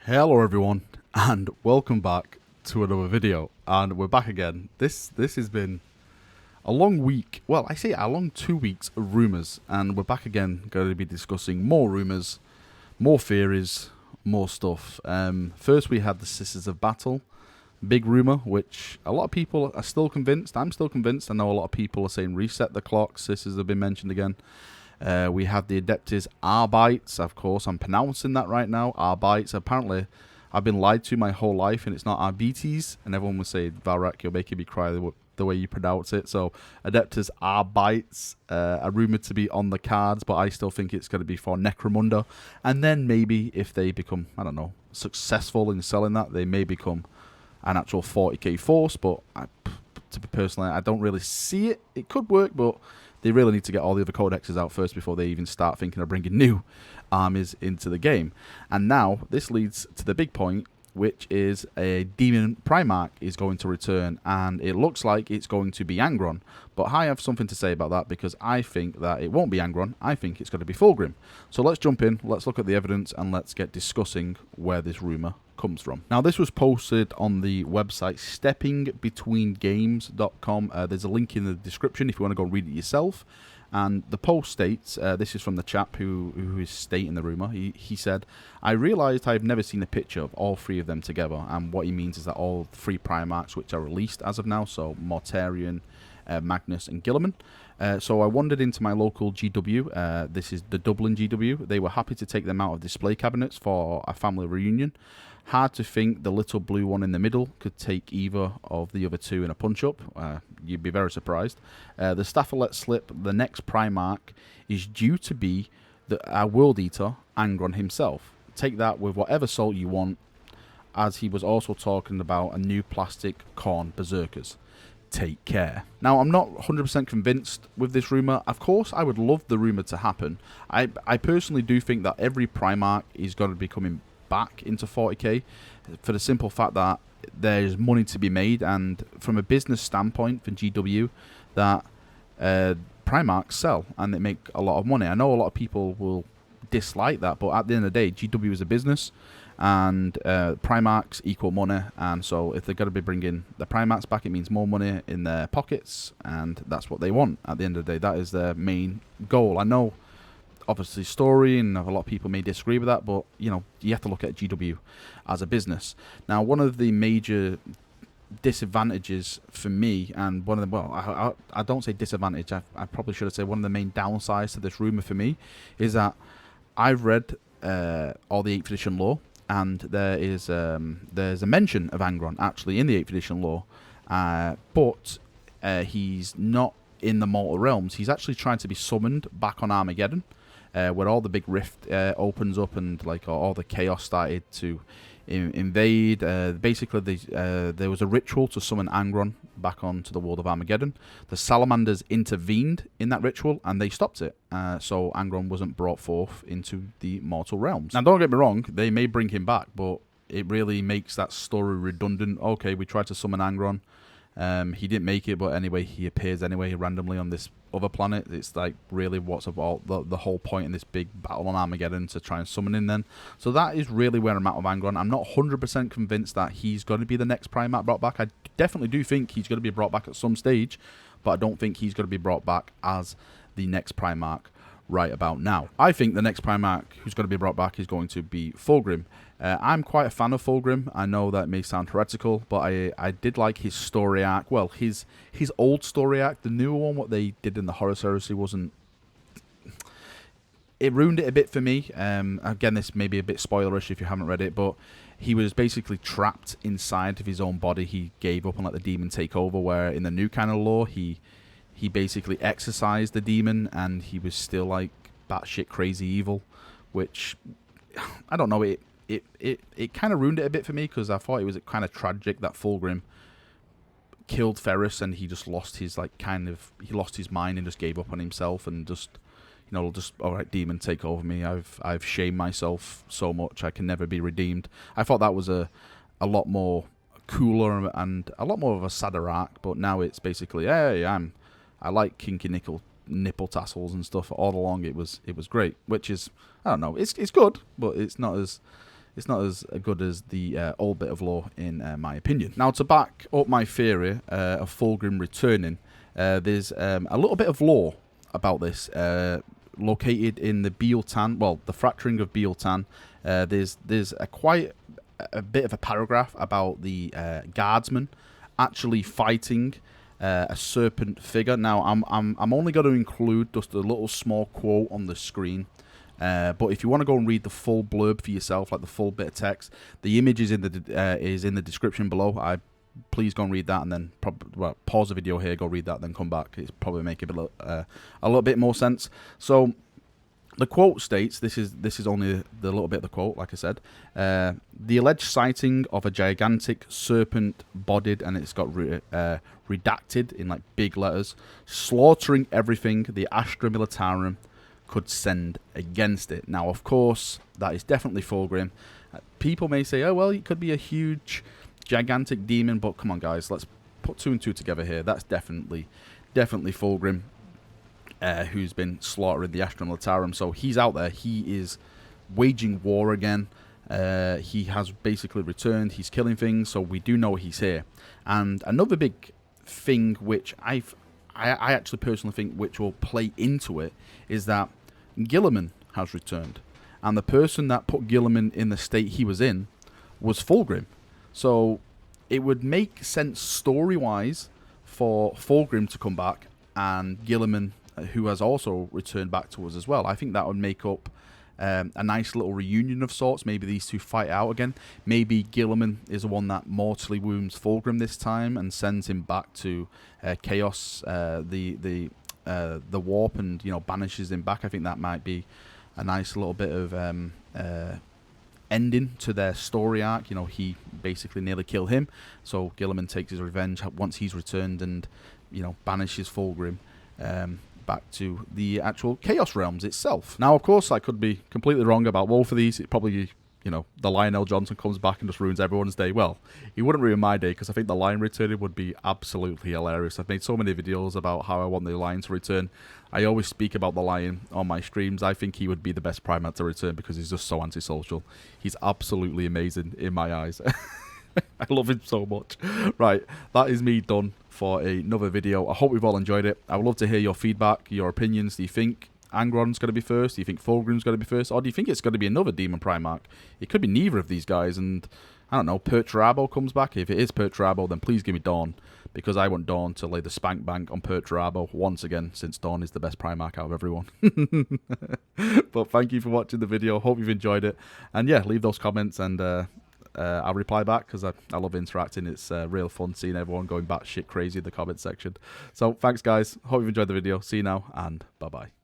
Hello everyone, and welcome back to another video. And we're back again. This has been a long week. Well, I say a long 2 weeks of rumours, and we're back again. Going to be discussing more rumours, more theories, more stuff. First, we had the Sisters of Battle, big rumour, which a lot of people are still convinced. I'm still convinced. I know a lot of people are saying reset the clock. Sisters have been mentioned again. We have the Adeptus Arbites, of course. I'm pronouncing that right now. Arbites. Apparently, I've been lied to my whole life, and it's not Arbites. And everyone would say, Valrak, you're making me cry the way you pronounce it. So, Adeptus Arbites are rumoured to be on the cards, but I still think it's going to be for Necromunda. And then maybe if they become, I don't know, successful in selling that, they may become an actual 40k force. But to be personally, I don't really see it. It could work, but they really need to get all the other codexes out first before they even start thinking of bringing new armies into the game. And now, this leads to the big point, which is a Daemon Primarch is going to return, and it looks like it's going to be Angron. But I have something to say about that, because I think that it won't be Angron. I think it's going to be Fulgrim. So let's jump in, let's look at the evidence, and let's get discussing where this rumour comes from. Now, this was posted on the website steppingbetweengames.com. There's a link in the description if you want to go read it yourself. And the post states, this is from the chap who is stating the rumour. He said, I realised I've never seen a picture of all three of them together. And what he means is that all three Primarchs, which are released as of now, so Mortarion, Magnus and Guilliman. So I wandered into my local GW. This is the Dublin GW. They were happy to take them out of display cabinets for a family reunion. Hard to think the little blue one in the middle could take either of the other two in a punch-up. You'd be very surprised. The staff let slip the next Primarch is due to be our World Eater, Angron himself. Take that with whatever salt you want, as he was also talking about a new plastic Khorne Berserkers. Take care. Now, I'm not 100% convinced with this rumour. Of course, I would love the rumour to happen. I personally do think that every Primarch is going to be coming back into 40k for the simple fact that there's money to be made, and from a business standpoint for GW, that Primarchs sell and they make a lot of money. I know a lot of people will dislike that, but at the end of the day, GW is a business, and Primarchs equal money, and so if they're going to be bringing the Primarchs back, it means more money in their pockets, and that's what they want at the end of the day. That is their main goal. I know obviously story, and a lot of people may disagree with that, but you know, you have to look at GW as a business. Now, one of the major disadvantages for me, and one of the, well, I don't say disadvantage, I probably should have said one of the main downsides to this rumour for me, is that I've read all the 8th edition lore, and there's a mention of Angron actually in the 8th edition lore, but he's not in the mortal realms. He's actually trying to be summoned back on Armageddon, where all the big rift opens up, and like all the chaos started to invade. Basically, there was a ritual to summon Angron back onto the world of Armageddon. The salamanders intervened in that ritual, and they stopped it. So Angron wasn't brought forth into the mortal realms. Now, don't get me wrong, they may bring him back, but it really makes that story redundant. Okay, we tried to summon Angron. He didn't make it, but anyway, he appears anyway randomly on this other planet. It's like, really, what's about the whole point in this big battle on Armageddon to try and summon him then? So that is really where I'm at with Angron. I'm not 100% convinced that he's going to be the next Primarch brought back. I definitely do think he's going to be brought back at some stage, but I don't think he's going to be brought back as the next Primarch right about now. I think the next Primarch who's going to be brought back is going to be Fulgrim. I'm quite a fan of Fulgrim. I know that may sound heretical, but I did like his story arc. Well, his old story arc. The newer one, what they did in the Horus Heresy, wasn't... It ruined it a bit for me. Again, this may be a bit spoilerish if you haven't read it, but he was basically trapped inside of his own body. He gave up and let the demon take over, where in the new kind of lore, he basically exorcised the demon, and he was still like batshit crazy evil, which, I don't know, it kind of ruined it a bit for me, because I thought it was kind of tragic that Fulgrim killed Ferrus, and he just lost his, like, he lost his mind and just gave up on himself, and just, you know, just, all right, demon, take over me. I've shamed myself so much, I can never be redeemed. I thought that was a lot more cooler and a lot more of a sadder arc, but now it's basically, hey, I like kinky nipple tassels and stuff. All along, it was great, which is, I don't know, it's good, but it's not as it's not as good as the old bit of lore, in my opinion. Now, to back up my theory of Fulgrim returning, there's a little bit of lore about this, located in the Bealtan, well, the fracturing of Bealtan. There's quite a bit of a paragraph about the guardsmen actually fighting a serpent figure. Now, I'm only going to include just a little small quote on the screen. But if you want to go and read the full blurb for yourself, like the full bit of text, the image is in the description below. Please go and read that, and then pause the video here, go read that, then come back. It's probably make it a little bit more sense. So the quote states, this is only the little bit of the quote, like I said. The alleged sighting of a gigantic serpent-bodied, and it's got redacted in like big letters, slaughtering everything the Astra Militarum could send against it. Now, of course, that is definitely Fulgrim. People may say, oh, well, it could be a huge, gigantic demon, but come on, guys, let's put 2 and 2 together here. That's definitely Fulgrim, who's been slaughtering the Astra Militarum. So he's out there. He is waging war again. He has basically returned. He's killing things, so we do know he's here. And another big thing which I actually personally think which will play into it is that Guilliman has returned, and the person that put Guilliman in the state he was in was Fulgrim. So it would make sense story-wise for Fulgrim to come back and Guilliman, who has also returned back to us as well. I think that would make up a nice little reunion of sorts. Maybe these two fight out again. Maybe Guilliman is the one that mortally wounds Fulgrim this time and sends him back to Chaos, the warp, and banishes him back. I think that might be a nice little bit of ending to their story arc. He basically nearly killed him, so Guilliman takes his revenge once he's returned and banishes Fulgrim back to the actual Chaos Realms itself. Now, of course, I could be completely wrong about both of these. It probably, the Lionel Johnson comes back and just ruins everyone's day. Well, he wouldn't ruin my day, because I think the Lion returning would be absolutely hilarious. I've made so many videos about how I want the Lion to return. I always speak about the Lion on my streams. I think he would be the best Primarch to return because he's just so antisocial. He's absolutely amazing in my eyes. I love him so much. Right, that is me done for another video. I hope you've all enjoyed it. I would love to hear your feedback, your opinions. Do you think Angron's going to be first? Do you think Fulgrim's going to be first? Or do you think it's going to be another Daemon Primarch? It could be neither of these guys, and I don't know, Perturabo comes back. If it is Perturabo, then please give me Dawn, because I want Dawn to lay the spank bank on Perturabo once again, since Dawn is the best Primarch out of everyone. But thank you for watching the video. Hope you've enjoyed it. And yeah, leave those comments, and I'll reply back, because I love interacting. It's real fun seeing everyone going batshit crazy in the comment section. So thanks, guys. Hope you've enjoyed the video. See you now, and bye-bye.